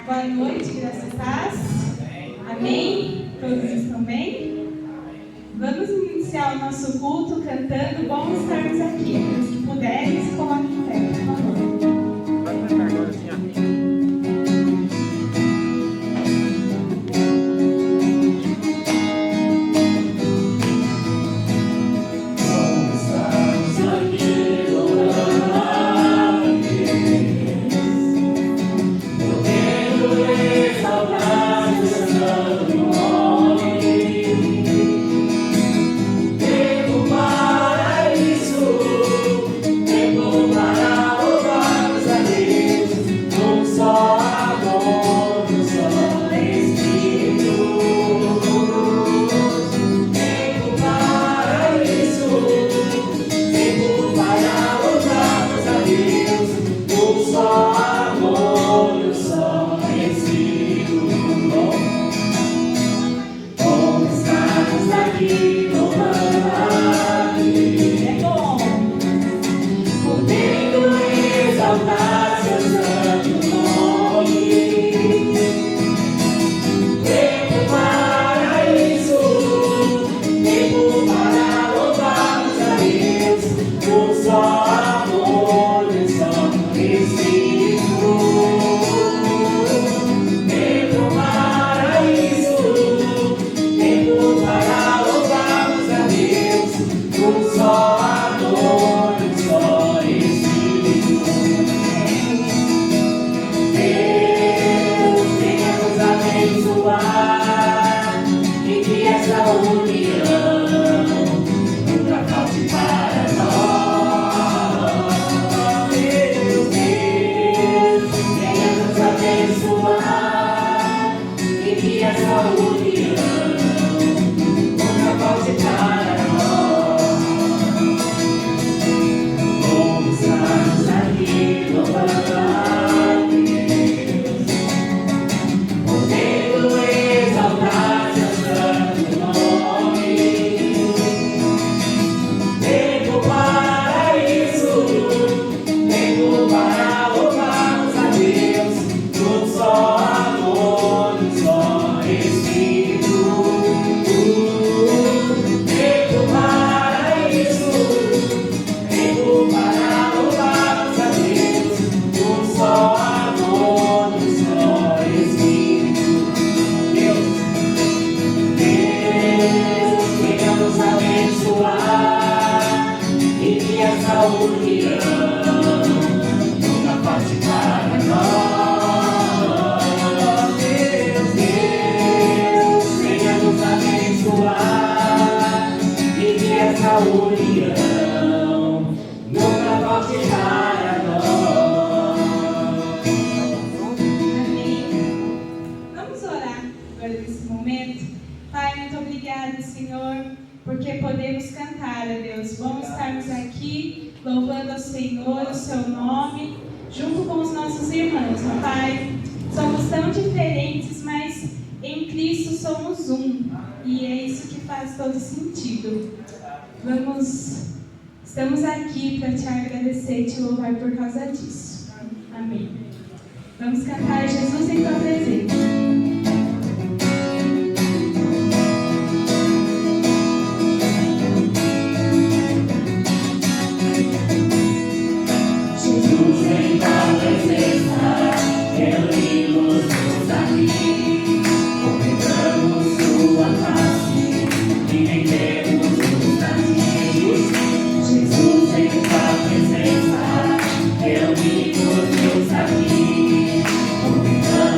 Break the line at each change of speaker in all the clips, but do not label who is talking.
Boa noite, graças a Deus. Amém? Todos estão bem? Vamos iniciar o nosso culto cantando Bom Estarmos Aqui. Os que puderem, se coloquem em pé, por favor.
Vai cantar agora assim, ó.
Estamos aqui para te agradecer e te louvar por causa disso. Amém. Vamos cantar Jesus em tua presença.
Aqui, convidamos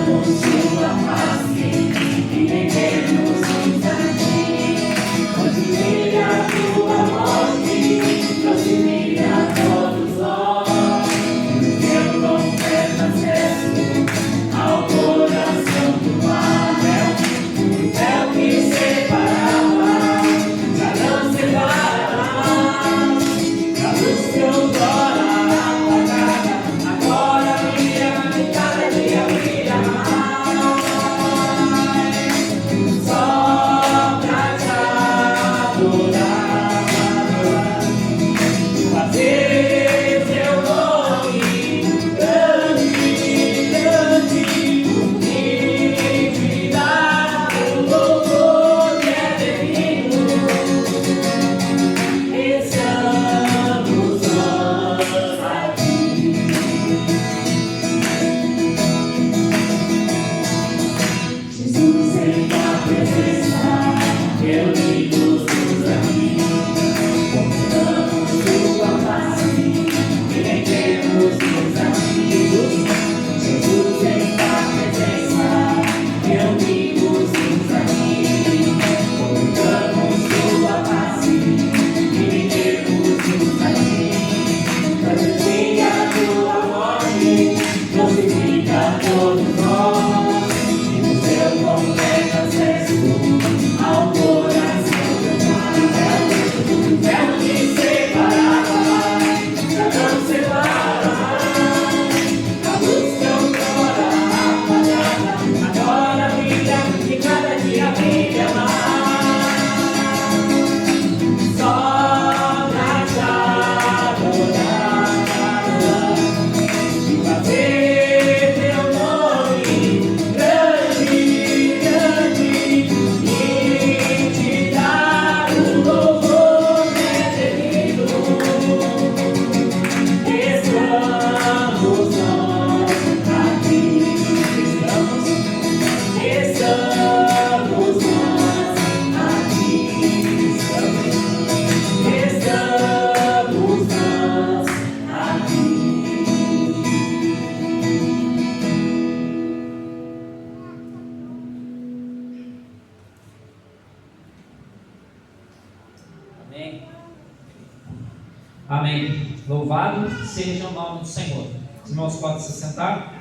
Amém. Louvado seja o nome do Senhor. Os irmãos podem se sentar.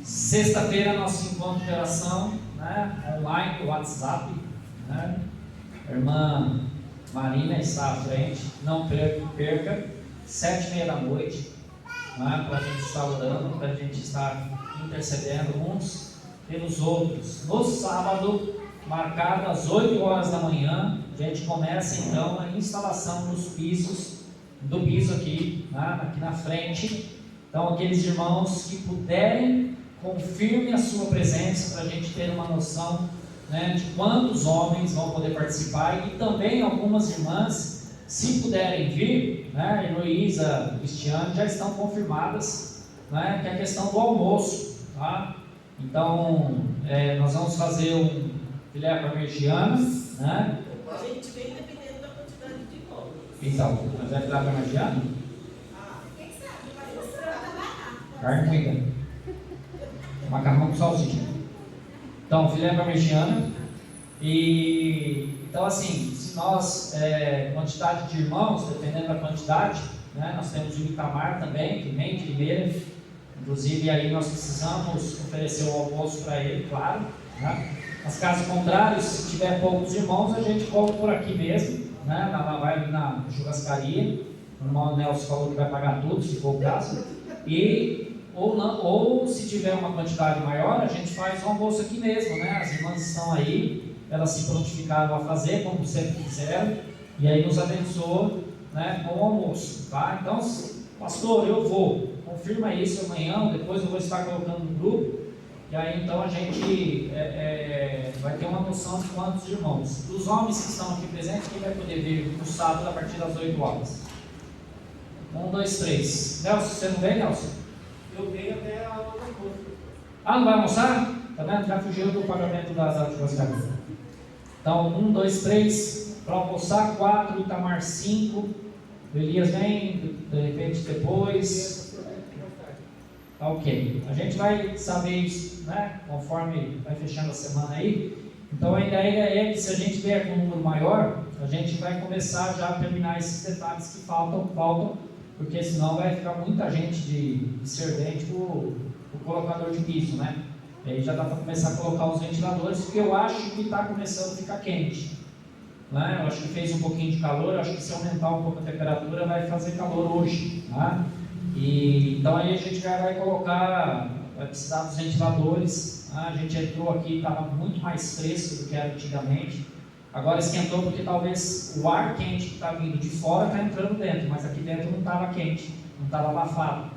Sexta-feira, nosso encontro de oração, né, online, do WhatsApp. Né? A irmã Marina está à frente. Não perca, 7h30 da noite, né, para a gente estar orando, para a gente estar intercedendo uns pelos outros. No sábado, marcado às 8 horas da manhã, a gente começa então a instalação dos pisos, do piso aqui, né, aqui na frente. Então, aqueles irmãos que puderem, confirme a sua presença para a gente ter uma noção, né, de quantos homens vão poder participar, e também algumas irmãs, se puderem vir, né, Heloísa, Cristiane, já estão confirmadas, né, que é a questão do almoço, tá? Então, nós vamos fazer um filé parmegiana, né?
A gente vem dependendo da quantidade de irmãos.
Então, mas é filé parmegiana?
Quem sabe? Vai mostrar.
Carne moída. Macarrão com salsicha. Então, filé parmegiana. E então, assim, se nós, quantidade de irmãos, dependendo da quantidade, né, nós temos o Itamar também, que vem de Limeira. Inclusive, aí nós precisamos oferecer o almoço para ele, claro. Né? Mas caso contrário, se tiver poucos irmãos, a gente come por aqui mesmo, né? Vai ali na churrascaria. O irmão Nelson falou que vai pagar tudo, se for o caso. Ou se tiver uma quantidade maior, a gente faz o almoço aqui mesmo, né? As irmãs estão aí, elas se prontificaram a fazer, como sempre fizeram, e aí nos abençoou, né, com o almoço, tá? Então, pastor, eu vou, confirma isso amanhã, depois eu vou estar colocando no grupo, e aí então a gente vai ter uma noção de quantos irmãos. Dos homens que estão aqui presentes, quem vai poder vir no sábado a partir das 8 horas? 1, 2, 3. Nelson, você não vem, Nelson?
Eu venho até a hora do almoço.
Ah, não vai almoçar? Tá vendo? Já fugiu do pagamento da churrascaria. Então, 1, 2, 3, para almoçar, 4, Itamar 5, o Elias vem, de repente depois. Tá ok. A gente vai saber isso, né? Conforme vai fechando a semana aí. Então, a ideia é que se a gente vier com um número maior, a gente vai começar já a terminar esses detalhes que faltam, porque senão vai ficar muita gente de servente o colocador de piso, né? E aí já dá para começar a colocar os ventiladores, porque eu acho que está começando a ficar quente, né? Eu acho que fez um pouquinho de calor, eu acho que se aumentar um pouco a temperatura vai fazer calor hoje, tá? E então aí a gente já vai precisar dos ventiladores, tá? A gente entrou aqui, estava muito mais fresco do que era antigamente. Agora esquentou porque talvez o ar quente que está vindo de fora está entrando dentro, mas aqui dentro não estava quente, não estava abafado.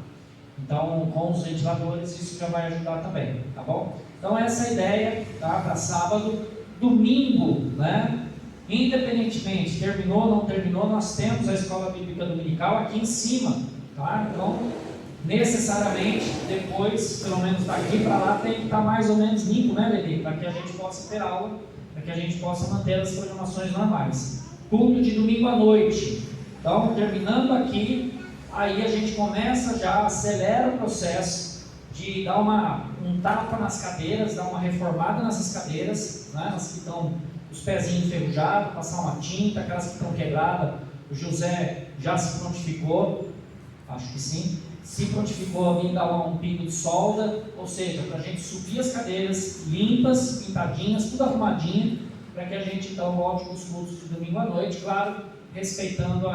Então, com os ventiladores, isso já vai ajudar também, tá bom? Então, essa é a ideia, tá? Para sábado. Domingo, né? Independentemente, terminou ou não terminou, nós temos a escola bíblica dominical aqui em cima, tá? Então, necessariamente, depois, pelo menos daqui para lá, tem que estar mais ou menos limpo, né, Lili? Para que a gente possa ter aula, para que a gente possa manter as programações normais. Culto de domingo à noite. Então, terminando aqui, aí a gente começa já, acelera o processo de dar um tapa nas cadeiras, dar uma reformada nessas cadeiras, né? As que estão os pezinhos enferrujados, passar uma tinta, aquelas que estão quebradas. O José já se prontificou, acho que sim, se prontificou a vir dar um pino de solda, ou seja, para a gente subir as cadeiras limpas, pintadinhas, tudo arrumadinho, para que a gente então volte com os cultos de domingo à noite, claro, respeitando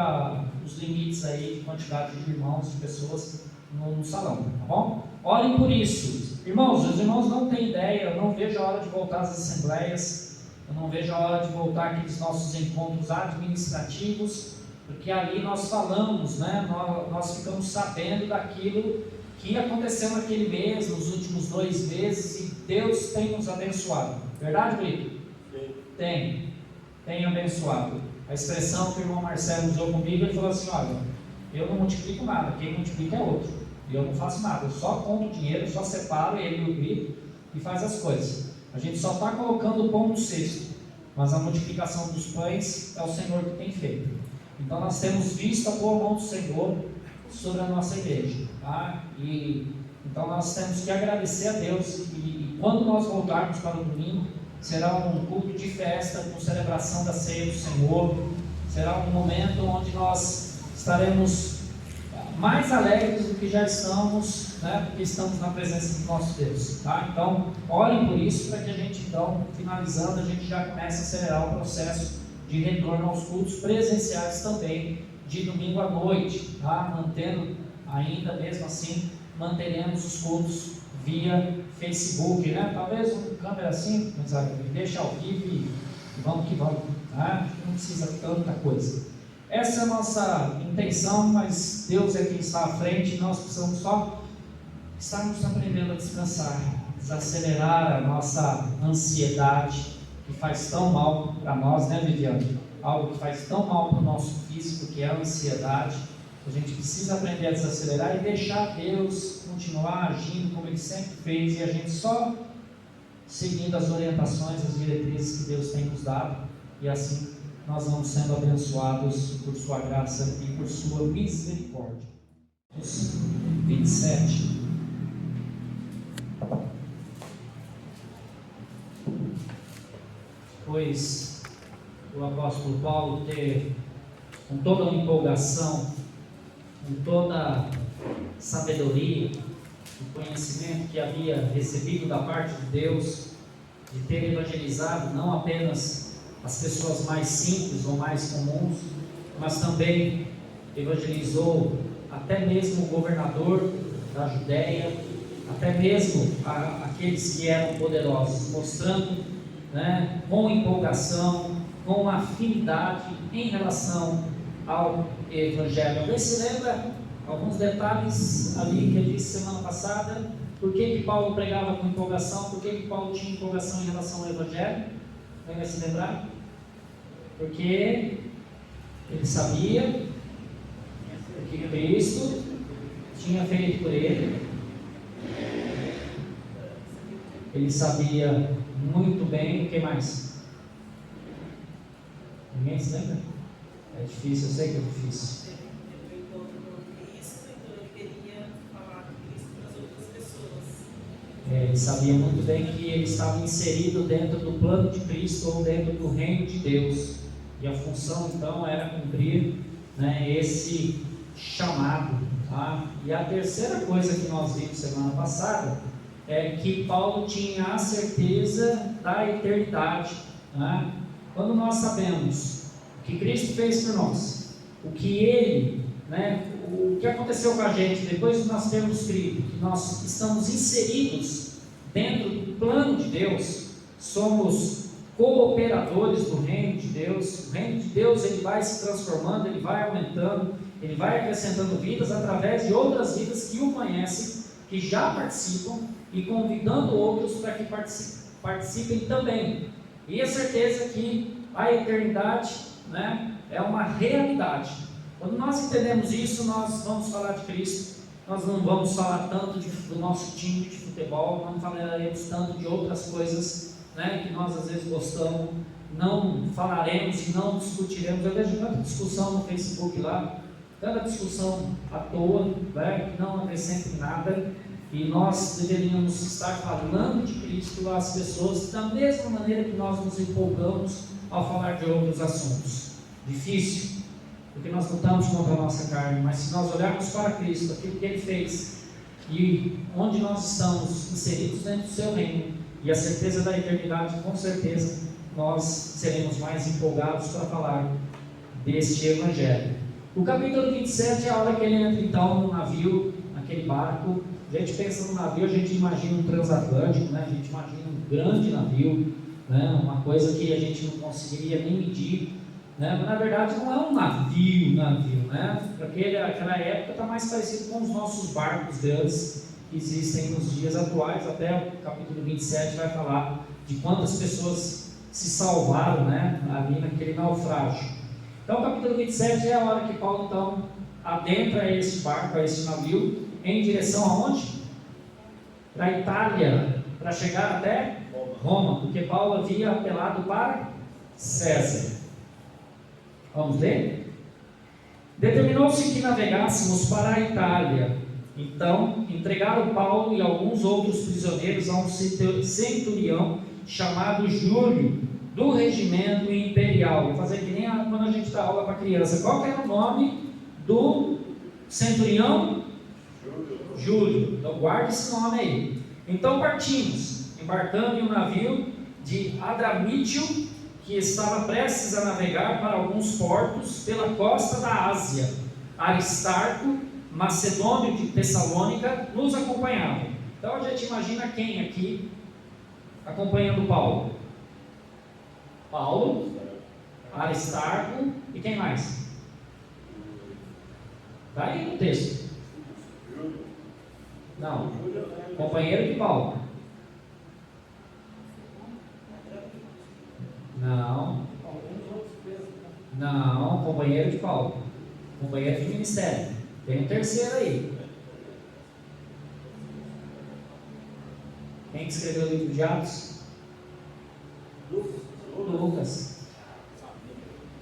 os limites aí de quantidade de irmãos, de pessoas no salão, tá bom? Orem por isso. Irmãos, os irmãos não têm ideia, eu não vejo a hora de voltar às assembleias, eu não vejo a hora de voltar aqui dos nossos encontros administrativos, porque ali nós falamos, né? Nós ficamos sabendo daquilo que aconteceu naquele mês, nos últimos 2 meses, e Deus tem nos abençoado. Verdade, Felipe?
Sim.
Tem abençoado. A expressão que o irmão Marcelo usou comigo, ele falou assim: olha, eu não multiplico nada, quem multiplica é outro, e eu não faço nada, eu só conto o dinheiro, só separo ele e o grito e faz as coisas. A gente só está colocando o pão no cesto, mas a multiplicação dos pães é o Senhor que tem feito. Então nós temos visto a boa mão do Senhor sobre a nossa igreja, tá? E então nós temos que agradecer a Deus, e quando nós voltarmos para o domingo, será um culto de festa, com celebração da ceia do Senhor. Será um momento onde nós estaremos mais alegres do que já estamos, né? Porque estamos na presença do nosso Deus, tá? Então, orem por isso, para que a gente, então, finalizando, a gente já comece a acelerar o processo de retorno aos cultos presenciais também, de domingo à noite, tá? Mantendo ainda, mesmo assim, manteremos os cultos via Facebook, né? Talvez uma câmera assim, mas deixa ao vivo e vamos que vamos, tá? Não precisa tanta coisa. Essa é a nossa intenção, mas Deus é quem está à frente e nós precisamos só estarmos aprendendo a descansar, desacelerar a nossa ansiedade, que faz tão mal para nós, né, Viviane? Algo que faz tão mal para o nosso físico, que é a ansiedade. A gente precisa aprender a desacelerar e deixar Deus continuar agindo como Ele sempre fez, e a gente só seguindo as orientações, as diretrizes que Deus tem nos dado, e assim nós vamos sendo abençoados por sua graça e por sua misericórdia. 27. Pois o apóstolo Paulo ter, com toda a empolgação, com toda a sabedoria, o conhecimento que havia recebido da parte de Deus, de ter evangelizado não apenas as pessoas mais simples ou mais comuns, mas também evangelizou até mesmo o governador da Judéia, até mesmo aqueles que eram poderosos, mostrando, né, com empolgação, com afinidade em relação ao Evangelho. Alguém se lembra alguns detalhes ali que eu disse semana passada? Por que Paulo pregava com empolgação? Por que Paulo tinha empolgação em relação ao Evangelho? Alguém vai se lembrar? Porque ele sabia o que Cristo tinha feito por ele. Ele sabia muito bem o que mais. Ninguém se lembra? É difícil, eu sei que é difícil.
Ele foi encontro com Cristo, então ele queria falar de Cristo para as outras pessoas.
Ele sabia muito bem que ele estava inserido dentro do plano de Cristo ou dentro do reino de Deus. E a função então era cumprir, né, esse chamado. Tá? E a terceira coisa que nós vimos semana passada é que Paulo tinha a certeza da eternidade. Né? Quando nós sabemos o que Cristo fez por nós, o que Ele, né, o que aconteceu com a gente depois de nós termos crido, que nós estamos inseridos dentro do plano de Deus, somos cooperadores do reino de Deus. O reino de Deus, ele vai se transformando, ele vai aumentando, ele vai acrescentando vidas através de outras vidas que o conhecem, que já participam, e convidando outros para que participem também. E a certeza que a eternidade, né, é uma realidade. Quando nós entendemos isso, nós vamos falar de Cristo. Nós não vamos falar tanto do nosso time de futebol, não falaremos tanto de outras coisas, né, que nós às vezes gostamos, não falaremos e não discutiremos. Eu vejo tanta discussão no Facebook lá, tanta discussão à toa, né, que não acrescenta em nada, e nós deveríamos estar falando de Cristo às pessoas da mesma maneira que nós nos empolgamos ao falar de outros assuntos. Difícil, porque nós lutamos contra a nossa carne, mas se nós olharmos para Cristo, aquilo que Ele fez, e onde nós estamos inseridos dentro do Seu reino, e a certeza da eternidade, com certeza nós seremos mais empolgados para falar deste Evangelho. O capítulo 27 é a hora que ele entra então no navio, naquele barco. A gente pensa no navio, a gente imagina um transatlântico, né? A gente imagina um grande navio, né? Uma coisa que a gente não conseguiria nem medir, né? Mas na verdade não é um navio, né? Porque aquela época está mais parecido com os nossos barcos grandes que existem nos dias atuais. Até o capítulo 27 vai falar de quantas pessoas se salvaram, né, ali naquele naufrágio. Então o capítulo 27 é a hora que Paulo então adentra este barco, a este navio, em direção aonde? Para a Itália, para chegar até Roma, porque Paulo havia apelado para César. Vamos ler? Determinou-se que navegássemos para a Itália. Então entregaram Paulo e alguns outros prisioneiros a um centurião chamado Júlio, do regimento imperial. Vou fazer que nem quando a gente dá aula para criança. Qual que era o nome do centurião? Júlio. Então guarde esse nome aí. Então partimos, embarcando em um navio de Adramítio, que estava prestes a navegar para alguns portos pela costa da Ásia. Aristarco, macedônio de Tessalônica, nos acompanhava. Então a gente imagina quem aqui acompanhando Paulo? Paulo, Aristarco e quem mais? Está aí no texto. Não, companheiro de Paulo. Não, companheiro de Paulo. Companheiro de ministério. Tem um terceiro aí. Quem que escreveu o livro de Atos? Lucas.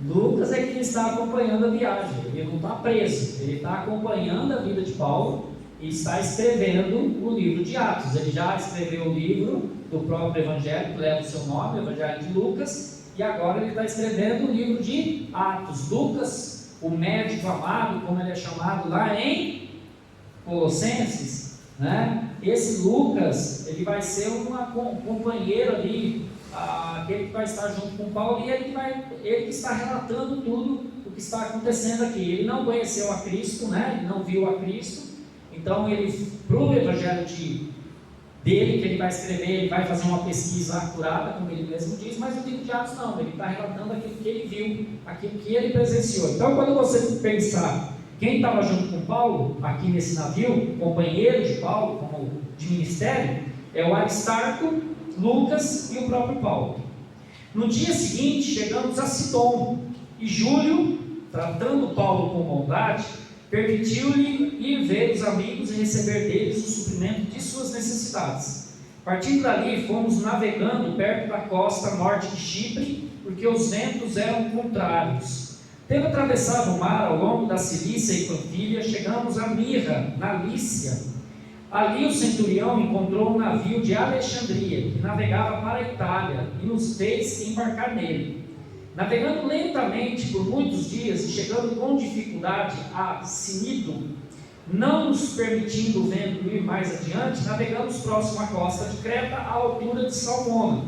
Lucas é quem está acompanhando a viagem. Ele não está preso. Ele está acompanhando a vida de Paulo e está escrevendo o livro de Atos. Ele já escreveu o livro do próprio Evangelho, que leva o seu nome, o Evangelho de Lucas, e agora ele está escrevendo o livro de Atos. Lucas, o médico amado, como ele é chamado lá em Colossenses, né? Esse Lucas, ele vai ser um companheiro ali, aquele que vai estar junto com Paulo, e ele que está relatando tudo o que está acontecendo aqui. Ele não conheceu a Cristo, né? Ele não viu a Cristo. Então, para o evangelho dele, que ele vai escrever, ele vai fazer uma pesquisa acurada, como ele mesmo diz, mas o livro de Atos não, ele está relatando aquilo que ele viu, aquilo que ele presenciou. Então, quando você pensar quem estava junto com Paulo, aqui nesse navio, companheiro de Paulo, como de ministério, é o Aristarco, Lucas e o próprio Paulo. No dia seguinte, chegamos a Sidom, e Júlio, tratando Paulo com bondade, permitiu-lhe ir ver os amigos e receber deles o suprimento de suas necessidades. Partindo dali, fomos navegando perto da costa norte de Chipre, porque os ventos eram contrários. Tendo atravessado o mar ao longo da Cilícia e Panfilha, chegamos a Mirra, na Lícia. Ali o centurião encontrou um navio de Alexandria, que navegava para a Itália, e nos fez embarcar nele. Navegando lentamente por muitos dias e chegando com dificuldade a Cnido, não nos permitindo o vento ir mais adiante, navegamos próximo à costa de Creta, à altura de Salmona.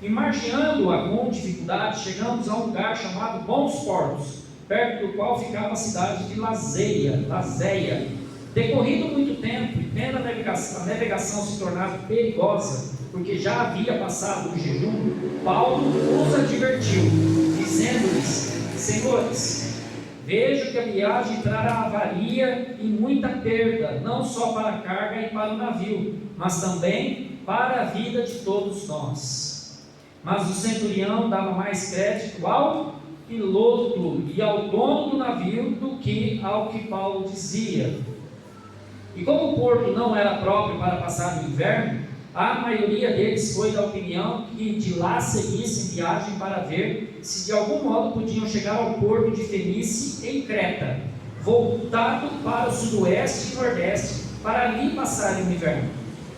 E margeando-a com dificuldade, chegamos a um lugar chamado Bons Portos, perto do qual ficava a cidade de Lazéia. Decorrido muito tempo, e tendo a navegação se tornado perigosa, porque já havia passado o jejum, Paulo os advertiu, dizendo-lhes: Senhores, vejo que a viagem trará avaria e muita perda, não só para a carga e para o navio, mas também para a vida de todos nós. Mas o centurião dava mais crédito ao piloto e ao dono do navio do que ao que Paulo dizia. E como o porto não era próprio para passar o inverno, a maioria deles foi da opinião que de lá seguissem viagem para ver se de algum modo podiam chegar ao porto de Fenice, em Creta, voltado para o sudoeste e nordeste, para ali passarem o inverno.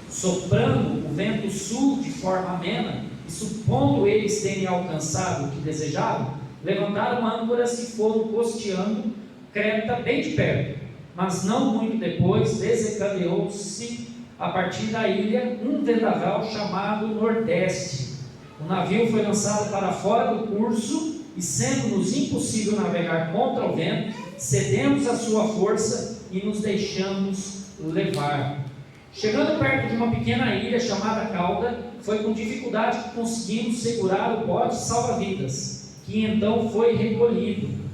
Soprando o vento sul de forma amena, e supondo eles terem alcançado o que desejavam, levantaram âncoras e foram costeando Creta bem de perto. Mas não muito depois desencadeou-se a partir da ilha um vendaval chamado Nordeste. O navio foi lançado para fora do curso e, sendo-nos impossível navegar contra o vento, cedemos a sua força e nos deixamos levar. Chegando perto de uma pequena ilha chamada Cauda, foi com dificuldade que conseguimos segurar o bote salva-vidas, que então foi recolhido.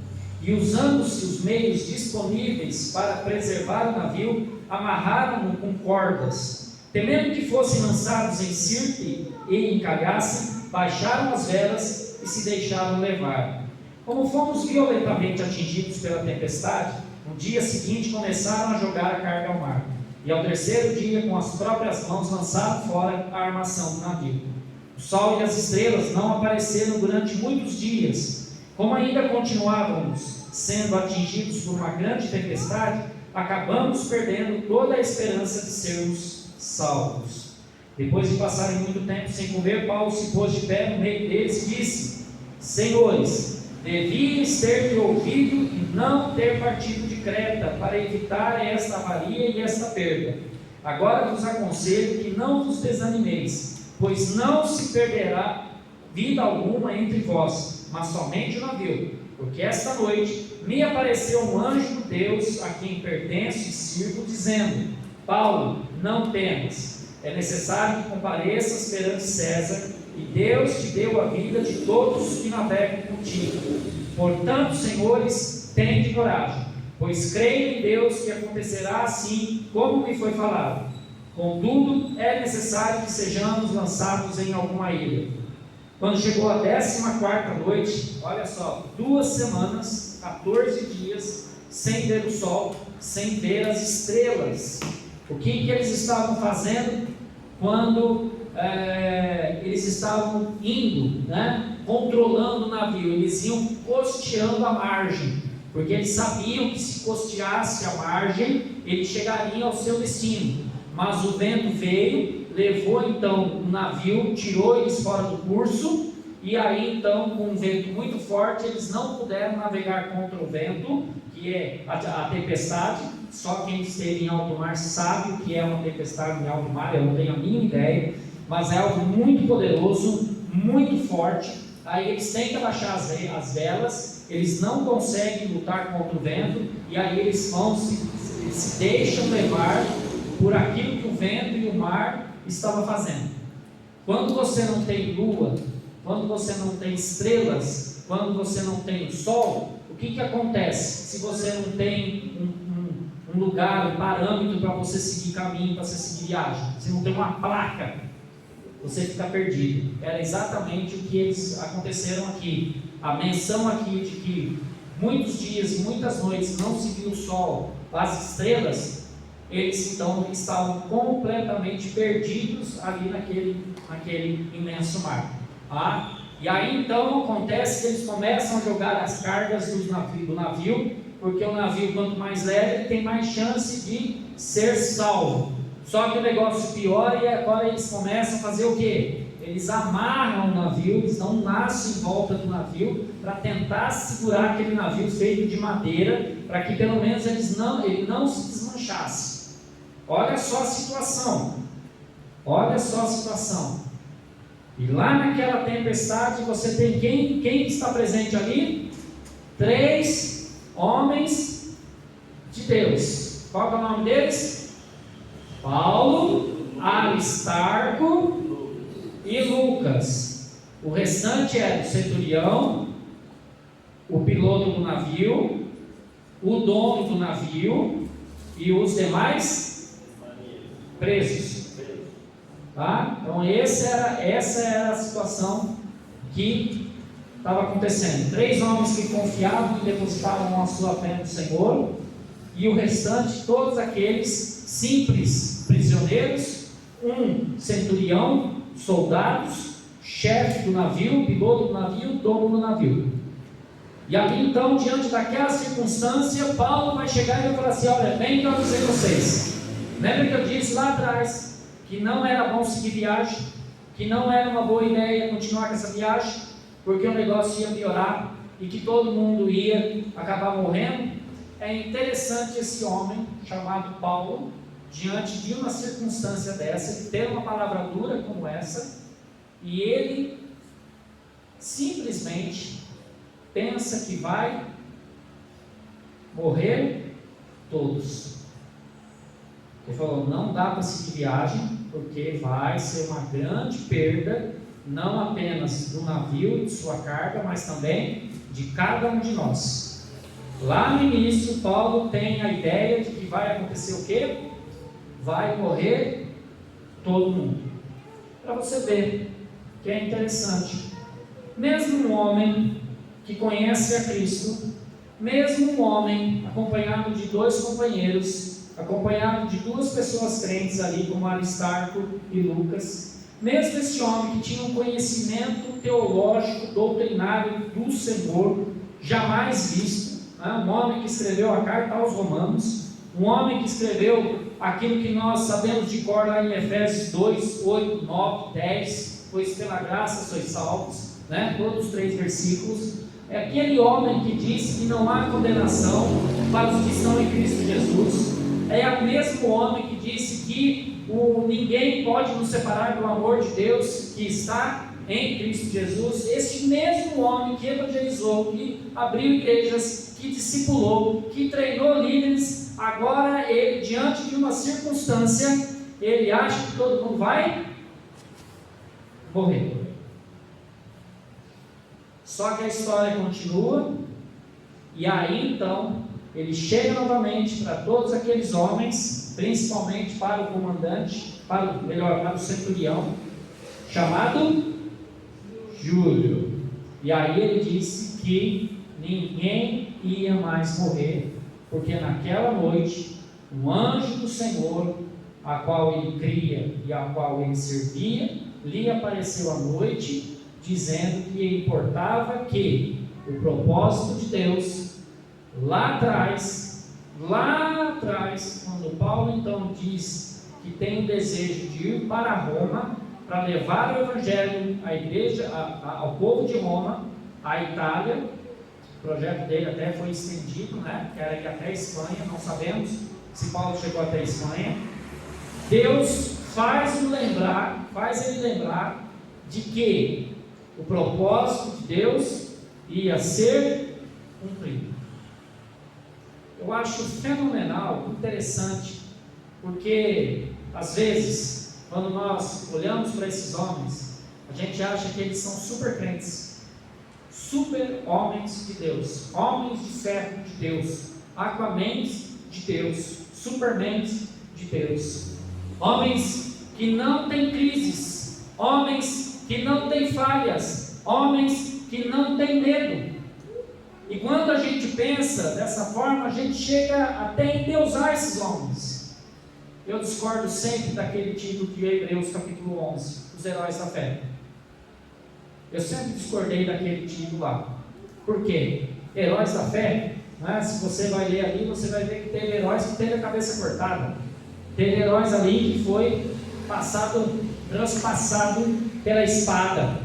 E usando-se os meios disponíveis para preservar o navio, amarraram-no com cordas. Temendo que fossem lançados em Sirte e encalhassem, baixaram as velas e se deixaram levar. Como fomos violentamente atingidos pela tempestade, no dia seguinte começaram a jogar a carga ao mar. E ao terceiro dia, com as próprias mãos, lançaram fora a armação do navio. O sol e as estrelas não apareceram durante muitos dias. Como ainda continuávamos sendo atingidos por uma grande tempestade, acabamos perdendo toda a esperança de sermos salvos. Depois de passarem muito tempo sem comer, Paulo se pôs de pé no meio deles e disse: Senhores, devíeis ter me ouvido e não ter partido de Creta, para evitar esta avaria e esta perda. Agora vos aconselho que não vos desanimeis, pois não se perderá vida alguma entre vós, mas somente o navio. Porque esta noite me apareceu um anjo de Deus, a quem pertenço e sirvo, dizendo: Paulo, não temas, é necessário que compareças perante César, e Deus te deu a vida de todos os que navegam contigo. Portanto, senhores, tende coragem, pois creio em Deus que acontecerá assim como me foi falado. Contudo, é necessário que sejamos lançados em alguma ilha. Quando chegou a 14ª noite, olha só, 2 semanas, 14 dias, sem ver o sol, sem ver as estrelas. O que eles estavam fazendo quando eles estavam indo, controlando o navio? Eles iam costeando a margem, porque eles sabiam que se costeasse a margem, eles chegariam ao seu destino. Mas o vento veio, levou então o navio, tirou eles fora do curso, e aí então, com um vento muito forte, eles não puderam navegar contra o vento, que é a tempestade. Só quem esteve em alto mar sabe o que é uma tempestade em alto mar, eu não tenho a mínima ideia, mas é algo muito poderoso, muito forte. Aí eles têm que abaixar as velas, eles não conseguem lutar contra o vento, e aí eles se deixam levar por aquilo que o vento e o mar estavam fazendo. Quando você não tem lua, quando você não tem estrelas, quando você não tem o sol, o que acontece? Se você não tem um lugar, um parâmetro para você seguir caminho, para você seguir viagem, se não tem uma placa, você fica perdido. Era exatamente o que eles aconteceram aqui. A menção aqui de que muitos dias e muitas noites não se viu o sol, as estrelas, eles então estavam completamente perdidos ali naquele imenso mar. E aí então acontece que eles começam a jogar as cargas do navio, porque o navio, quanto mais leve, ele tem mais chance de ser salvo. Só que o negócio piora, e agora eles começam a fazer o quê? Eles amarram o navio, eles não nascem em volta do navio, para tentar segurar aquele navio feito de madeira, para que pelo menos ele não se desmanchasse. Olha só a situação, e lá naquela tempestade você tem quem está presente ali? 3 homens de Deus. Qual é o nome deles? Paulo, Aristarco e Lucas. O restante é o centurião, o piloto do navio, o dono do navio e os demais presos. Então essa era a situação que estava acontecendo. 3 homens que confiavam e depositavam a sua fé no Senhor, e o restante, todos aqueles simples prisioneiros, um centurião, soldados, chefe do navio, piloto do navio, dono do navio. E ali então, diante daquela circunstância, Paulo vai chegar e vai falar assim: olha, bem que eu avisei vocês. Lembra que eu disse lá atrás que não era bom seguir viagem, que não era uma boa ideia continuar com essa viagem, porque o negócio ia piorar e que todo mundo ia acabar morrendo? É interessante esse homem chamado Paulo, diante de uma circunstância dessa, ele ter uma palavra dura como essa, e ele simplesmente pensa que vai morrer todos. Ele falou: não dá para seguir viagem, porque vai ser uma grande perda, não apenas do navio e de sua carga, mas também de cada um de nós. Lá no início, Paulo tem a ideia de que vai acontecer o quê? Vai morrer todo mundo. Para você ver que é interessante, mesmo um homem que conhece a Cristo, mesmo um homem acompanhado de 2 companheiros, acompanhado de 2 pessoas crentes ali, como Aristarco e Lucas, mesmo esse homem que tinha um conhecimento teológico, doutrinário do Senhor, jamais visto, um homem que escreveu a carta aos Romanos, um homem que escreveu aquilo que nós sabemos de cor lá em Efésios 2, 8, 9, 10, pois pela graça sois salvos, né? Todos os 3 versículos. É aquele homem que disse que não há condenação para os que estão em Cristo Jesus. É o mesmo homem que disse que ninguém pode nos separar do amor de Deus que está em Cristo Jesus. Este mesmo homem que evangelizou, que abriu igrejas, que discipulou, que treinou líderes, agora ele, diante de uma circunstância, ele acha que todo mundo vai morrer. Só que a história continua, e aí então ele chega novamente para todos aqueles homens, principalmente para o comandante, para o centurião, chamado Júlio. E aí ele disse que ninguém ia mais morrer, porque naquela noite um anjo do Senhor, a qual ele cria e a qual ele servia, lhe apareceu à noite, dizendo que importava que o propósito de Deus, lá atrás, quando Paulo então diz que tem o desejo de ir para Roma, para levar o Evangelho à igreja, ao povo de Roma, à Itália, o projeto dele até foi estendido, né? Que era ir até a Espanha, não sabemos se Paulo chegou até a Espanha. Deus faz ele lembrar de que o propósito de Deus ia ser cumprido. Eu acho fenomenal, interessante, porque às vezes, quando nós olhamos para esses homens, a gente acha que eles são super crentes, super homens de Deus, homens de ferro de Deus, aquamens de Deus, supermens de Deus, homens que não têm crises, homens que não têm falhas, homens que não têm medo. E quando a gente pensa dessa forma, a gente chega até a endeusar esses homens. Eu discordo sempre daquele título de Hebreus capítulo 11, os heróis da fé. Eu sempre discordei daquele título lá. Por quê? Heróis da fé, né? Se você vai ler ali, você vai ver que teve heróis que teve a cabeça cortada. Teve heróis ali que foi transpassado pela espada.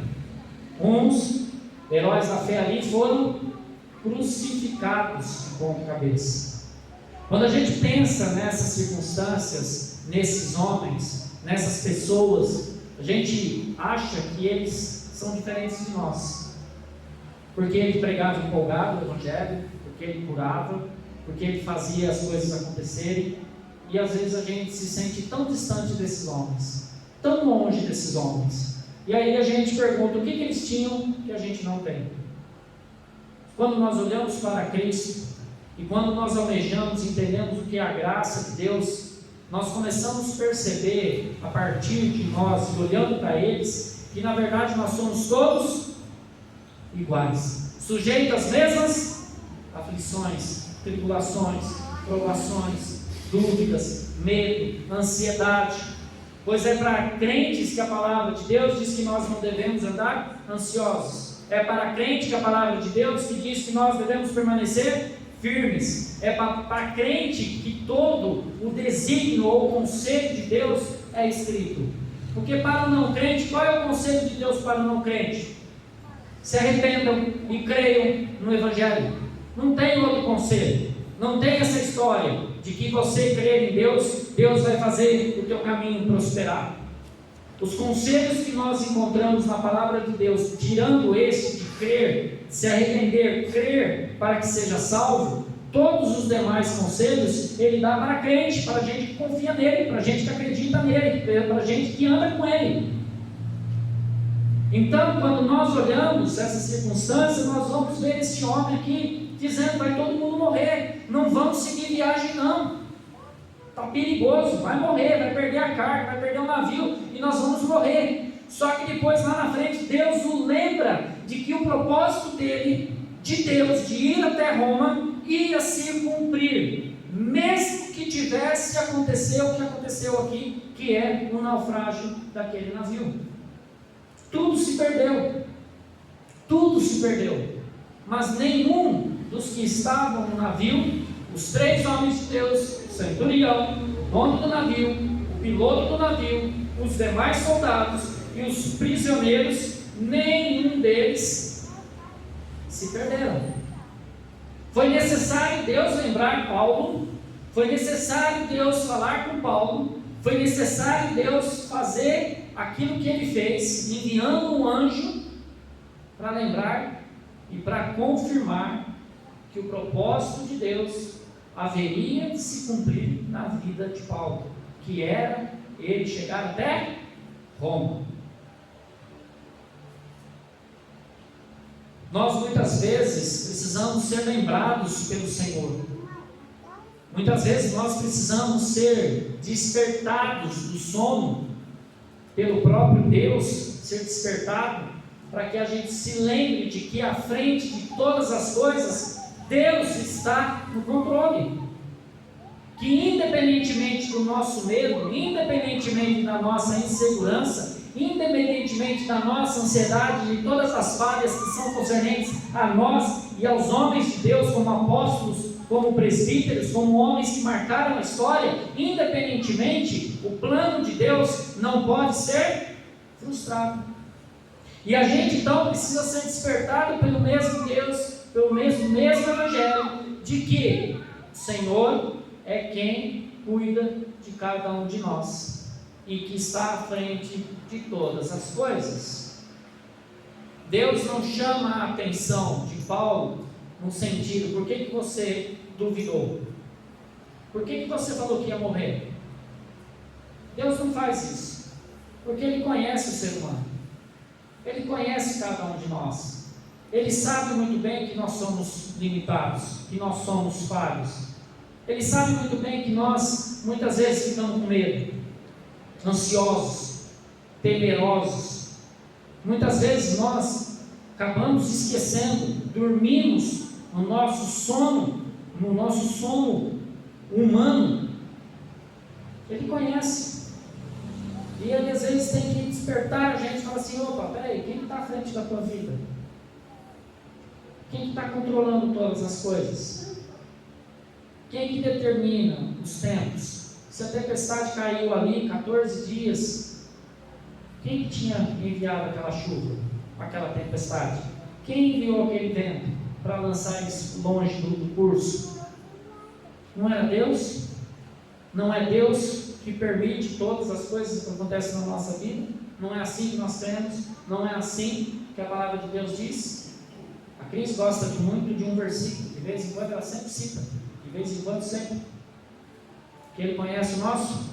Uns heróis da fé ali foram crucificados de ponta cabeça. Quando a gente pensa nessas circunstâncias, nesses homens, nessas pessoas, a gente acha que eles são diferentes de nós, porque ele pregava empolgado o Evangelho, porque ele curava, porque ele fazia as coisas acontecerem, e às vezes a gente se sente tão distante desses homens, tão longe desses homens, e aí a gente pergunta o que eles tinham que a gente não tem. Quando nós olhamos para Cristo, e quando nós almejamos, entendemos o que é a graça de Deus, nós começamos a perceber, a partir de nós, olhando para eles, que na verdade nós somos todos iguais, sujeitos às mesmas aflições, tribulações, provações, dúvidas, medo, ansiedade. Pois é para crentes que a palavra de Deus diz que nós não devemos andar ansiosos. É para crente que a palavra de Deus que diz que nós devemos permanecer firmes. É para crente que todo o desígnio ou o conselho de Deus é escrito. Porque para o não crente, qual é o conselho de Deus para o não crente? Se arrependam e creiam no Evangelho. Não tem outro conselho. Não tem essa história de que você crer em Deus, Deus vai fazer o teu caminho prosperar. Os conselhos que nós encontramos na palavra de Deus, tirando esse de crer, se arrepender, crer para que seja salvo, todos os demais conselhos Ele dá para crente, para a gente que confia nele, para a gente que acredita nele, para a gente que anda com Ele. Então, quando nós olhamos essas circunstâncias, nós vamos ver esse homem aqui dizendo: vai todo mundo morrer, não vamos seguir viagem não, está perigoso, vai morrer, vai perder a carga, vai perder o navio e nós vamos morrer. Só que depois lá na frente Deus o lembra de que o propósito dele, de Deus, de ir até Roma, ia se cumprir, mesmo que tivesse acontecido o que aconteceu aqui, que é o naufrágio daquele navio. Tudo se perdeu, mas nenhum dos que estavam no navio, os 3 homens de Deus, o centurião, dono do navio, o piloto do navio, os demais soldados e os prisioneiros, nenhum deles se perderam. Foi necessário Deus lembrar Paulo, foi necessário Deus falar com Paulo, foi necessário Deus fazer aquilo que ele fez, enviando um anjo para lembrar e para confirmar que o propósito de Deus haveria de se cumprir na vida de Paulo, que era ele chegar até Roma. Nós muitas vezes precisamos ser lembrados pelo Senhor. Muitas vezes nós precisamos ser despertados do sono pelo próprio Deus, ser despertado para que a gente se lembre de que à frente de todas as coisas Deus está no controle. Que independentemente do nosso medo, independentemente da nossa insegurança, independentemente da nossa ansiedade, de todas as falhas que são concernentes a nós e aos homens de Deus, como apóstolos, como presbíteros, como homens que marcaram a história, independentemente, o plano de Deus não pode ser frustrado. E a gente então precisa ser despertado pelo mesmo Deus, pelo mesmo Evangelho, de que o Senhor é quem cuida de cada um de nós e que está à frente de todas as coisas. Deus não chama a atenção de Paulo no sentido: por que você duvidou? Por que você falou que ia morrer? Deus não faz isso, porque Ele conhece o ser humano, Ele conhece cada um de nós, Ele sabe muito bem que nós somos limitados, que nós somos falhos. Ele sabe muito bem que nós muitas vezes ficamos com medo, ansiosos, temerosos. Muitas vezes nós acabamos esquecendo, dormimos no nosso sono humano. Ele conhece. E Ele às vezes tem que despertar a gente e falar assim: opa, peraí, quem está à frente da tua vida? Quem está controlando todas as coisas? Quem que determina os tempos? Se a tempestade caiu ali 14 dias, quem que tinha enviado aquela chuva, aquela tempestade? Quem enviou aquele vento para lançar eles longe do curso? Não era Deus? Não é Deus que permite todas as coisas que acontecem na nossa vida? Não é assim que nós temos? Não é assim que a palavra de Deus diz? A Cris gosta muito de um versículo, de vez em quando ela sempre cita, de vez em quando sempre, que Ele conhece o nosso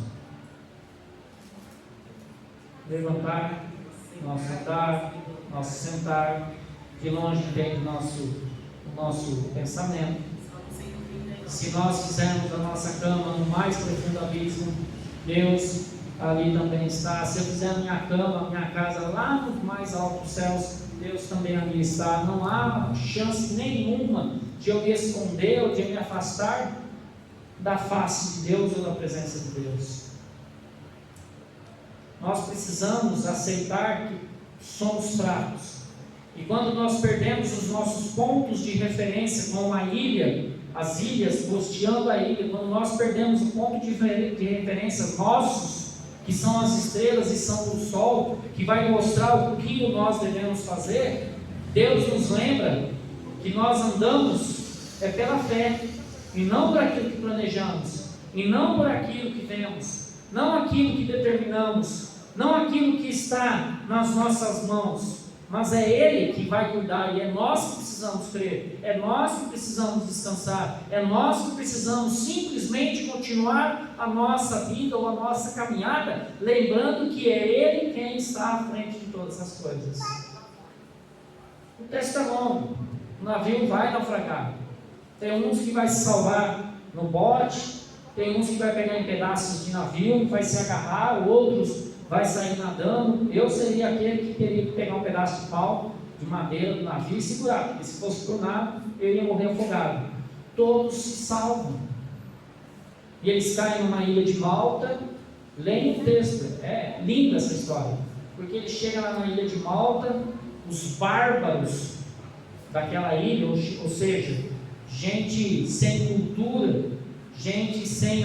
levantar, nosso andar, nosso sentar, de longe vem o nosso pensamento. Se nós fizermos a nossa cama no mais profundo abismo, Deus ali também está. Se eu fizer minha cama, minha casa lá no mais alto dos céus, Deus também ali está. Não há chance nenhuma de eu me esconder ou de eu me afastar da face de Deus ou da presença de Deus. Nós precisamos aceitar que somos fracos. E quando nós perdemos os nossos pontos de referência, como a ilha, as ilhas, rosteando a ilha, quando nós perdemos o ponto de referência nossos, que são as estrelas e são o sol, que vai mostrar o que nós devemos fazer, Deus nos lembra que nós andamos pela fé, e não por aquilo que planejamos, e não por aquilo que vemos, não aquilo que determinamos, não aquilo que está nas nossas mãos, mas é Ele que vai cuidar, e é nós que precisamos crer, é nós que precisamos descansar, é nós que precisamos simplesmente continuar a nossa vida ou a nossa caminhada, lembrando que é Ele quem está à frente de todas as coisas. O texto é longo, o navio vai naufragar, tem uns que vai se salvar no bote, tem uns que vai pegar em pedaços de navio, vai se agarrar, outros vai sair nadando. Eu seria aquele que teria que pegar um pedaço de pau, de madeira do navio e segurar, porque se fosse por nada, eu ia morrer afogado. Todos se salvam. E eles caem numa ilha de Malta. Leem o texto, é linda essa história, porque ele chega lá na ilha de Malta, os bárbaros daquela ilha, ou seja, gente sem cultura, gente sem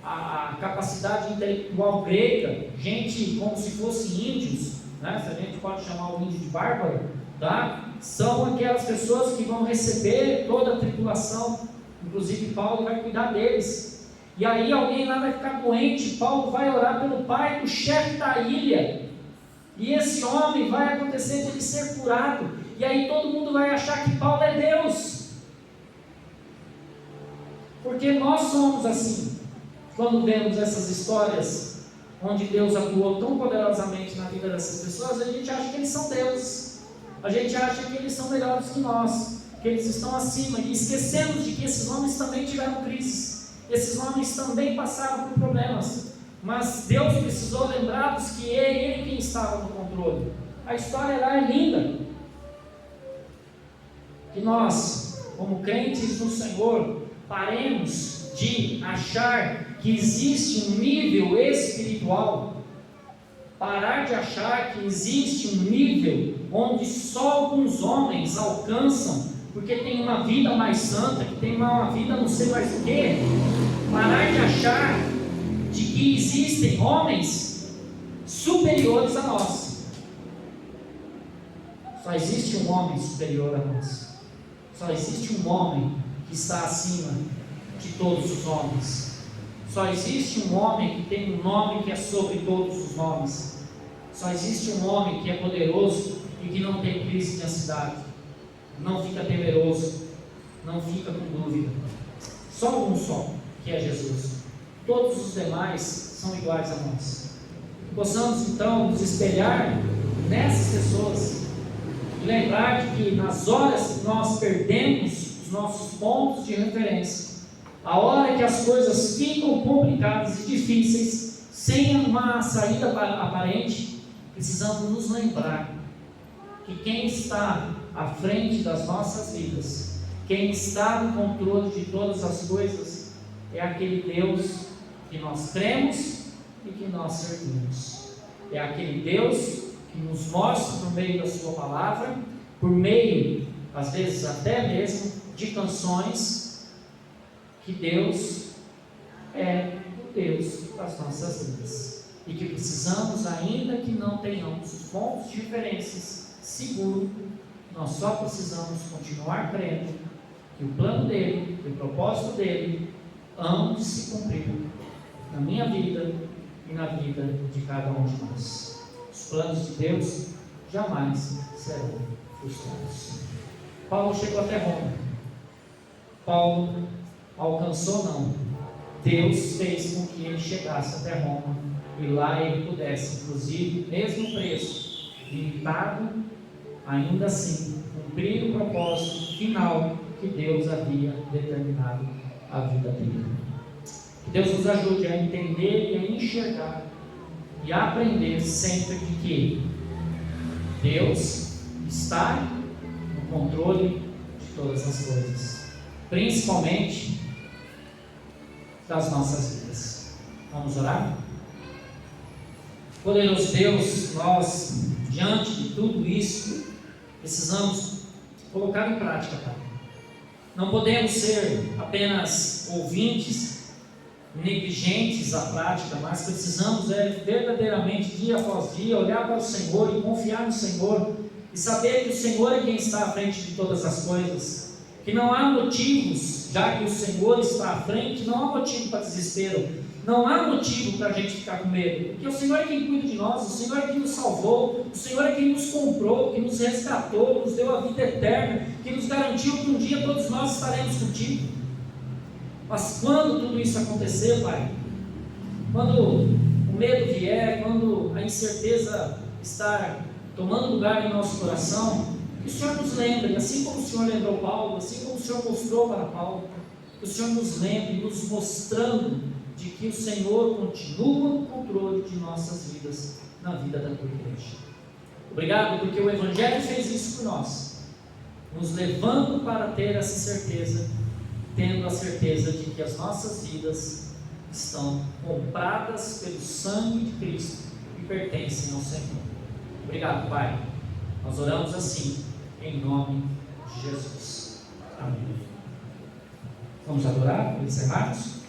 a capacidade intelectual grega, gente como se fossem índios, né? Se a gente pode chamar o índio de bárbaro, tá? São aquelas pessoas que vão receber toda a tribulação, inclusive Paulo vai cuidar deles. E aí alguém lá vai ficar doente, Paulo vai orar pelo pai do chefe da ilha, e esse homem vai acontecer de ele ser curado, e aí todo mundo vai achar que Paulo é Deus, porque nós somos assim. Quando vemos essas histórias onde Deus atuou tão poderosamente na vida dessas pessoas, a gente acha que eles são deuses, a gente acha que eles são melhores que nós, que eles estão acima, e esquecemos de que esses homens também tiveram crises, esses homens também passaram por problemas, mas Deus precisou lembrá-los que é Ele quem estava no controle. A história lá é linda, que nós, como crentes no Senhor, paremos de achar que existe um nível espiritual, parar de achar que existe um nível onde só alguns homens alcançam, porque tem uma vida mais santa, que tem uma vida não sei mais o que, parar de achar de que existem homens superiores a nós. Só existe um homem superior a nós, só existe um homem que está acima de todos os homens. Só existe um homem que tem um nome que é sobre todos os nomes. Só existe um homem que é poderoso e que não tem crise de ansiedade, não fica temeroso, não fica com dúvida. Só um só, que é Jesus. Todos os demais são iguais a nós. Possamos então nos espelhar nessas pessoas e lembrar de que nas horas que nós perdemos os nossos pontos de referência, a hora que as coisas ficam complicadas e difíceis, sem uma saída aparente, precisamos nos lembrar que quem está à frente das nossas vidas, quem está no controle de todas as coisas, é aquele Deus que nós cremos e que nós servimos. É aquele Deus que nos mostra por meio da sua palavra, por meio, às vezes até mesmo, de canções, que Deus é o Deus das nossas vidas, e que precisamos, ainda que não tenhamos pontos de referências seguros, nós só precisamos continuar crendo que o plano dele, que o propósito dele hão de se cumprir na minha vida e na vida de cada um de nós. Os planos de Deus jamais serão frustrados. Paulo chegou até Roma. Paulo alcançou não, Deus fez com que ele chegasse até Roma, e lá ele pudesse, inclusive, mesmo preso, limitado, ainda assim, cumprir o propósito final que Deus havia determinado à vida dele. Que Deus nos ajude a entender e a enxergar e a aprender sempre de que Deus está no controle de todas as coisas, principalmente das nossas vidas. Vamos orar? Poderoso Deus, nós, diante de tudo isso, precisamos colocar em prática, Pai. Não podemos ser apenas ouvintes, negligentes à prática, mas precisamos verdadeiramente, dia após dia, olhar para o Senhor e confiar no Senhor, e saber que o Senhor é quem está à frente de todas as coisas, que não há motivos, já que o Senhor está à frente, não há motivo para desespero, não há motivo para a gente ficar com medo, porque o Senhor é quem cuida de nós, o Senhor é quem nos salvou, o Senhor é quem nos comprou, que nos resgatou, nos deu a vida eterna, que nos garantiu que um dia todos nós estaremos contigo. Mas quando tudo isso acontecer, Pai, quando o medo vier, quando a incerteza estar tomando lugar em nosso coração, que o Senhor nos lembre, assim como o Senhor lembrou Paulo, assim como o Senhor mostrou para Paulo, que o Senhor nos lembre, nos mostrando de que o Senhor continua no controle de nossas vidas, na vida da tua igreja. Obrigado, porque o Evangelho fez isso por nós, nos levando para ter essa certeza, tendo a certeza de que as nossas vidas estão compradas pelo sangue de Cristo e pertencem ao Senhor. Obrigado, Pai. Nós oramos assim, em nome de Jesus. Amém. Vamos adorar, encerrarmos?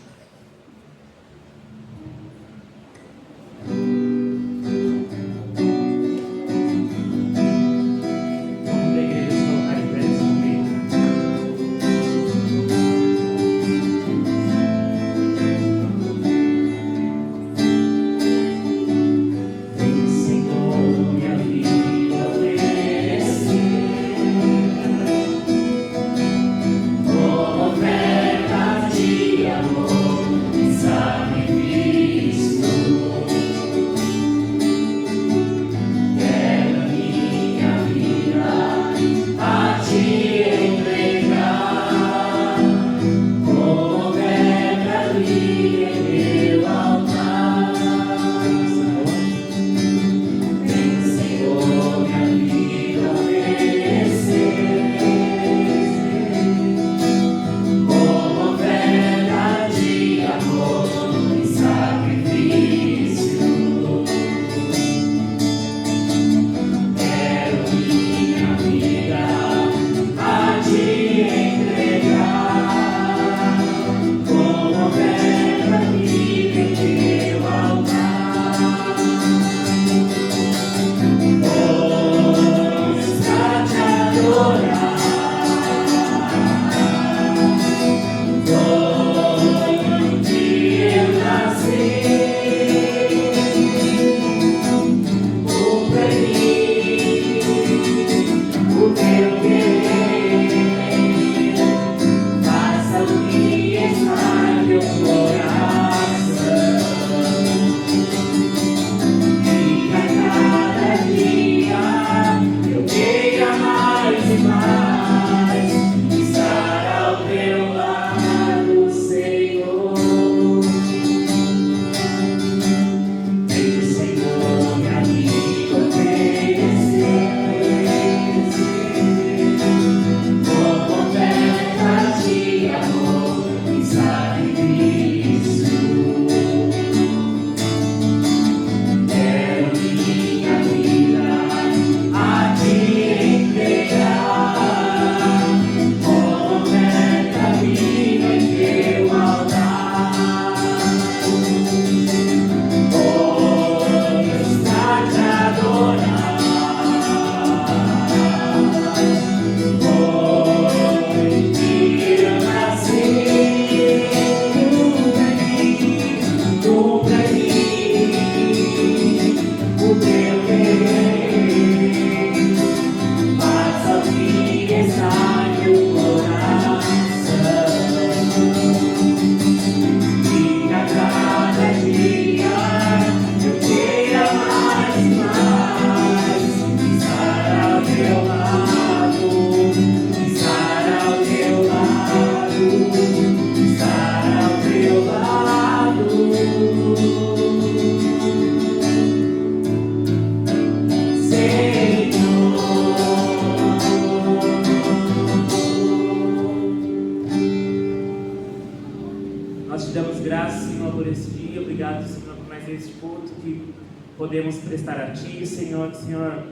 dia, obrigado, Senhor, por mais esse culto que podemos prestar a Ti, Senhor, que o Senhor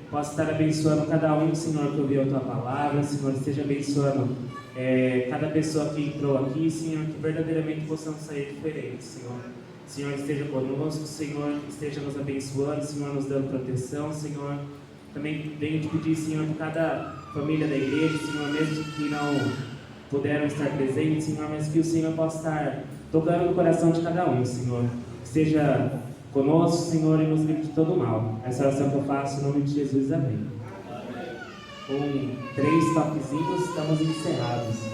possa estar abençoando cada um, Senhor, que ouviu a Tua palavra, Senhor, esteja abençoando cada pessoa que entrou aqui, Senhor, que verdadeiramente possamos sair diferentes, Senhor. Senhor, esteja conosco, Senhor, esteja nos abençoando, Senhor, nos dando proteção, Senhor. Também venho te pedir, Senhor, por cada família da igreja, Senhor, mesmo que não puderam estar presentes, Senhor, mas que o Senhor possa estar tocando no coração de cada um, Senhor. Que esteja conosco, Senhor, e nos livre de todo mal. Essa oração que eu faço em nome de Jesus, amém. Com 3 toquezinhos, estamos encerrados.